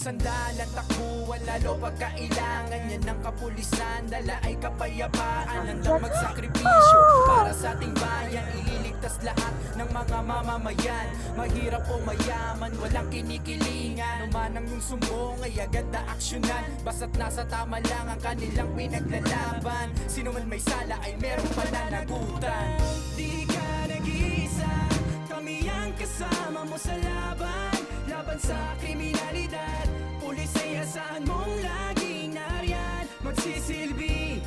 sandalan, takbuhan lalo pagkailangan yan ng kapulisan. Dala ay kapayapaan, handang magsakripisyo para sa ating bayan. Ililigtas lahat ng mga mamamayan, mahirap o mayaman, walang kinikilingan. Umanang yung sumbong ay agad na aksyonan, basta't nasa tama lang ang kanilang pinaglalaban. Sino man may sala ay merong pananagutan. Di ka nag-iisa, kami ang kasama mo sa laban. Laban sa kriminalidad, pulis ay asahan mong laging nariyan. Magsisilbi,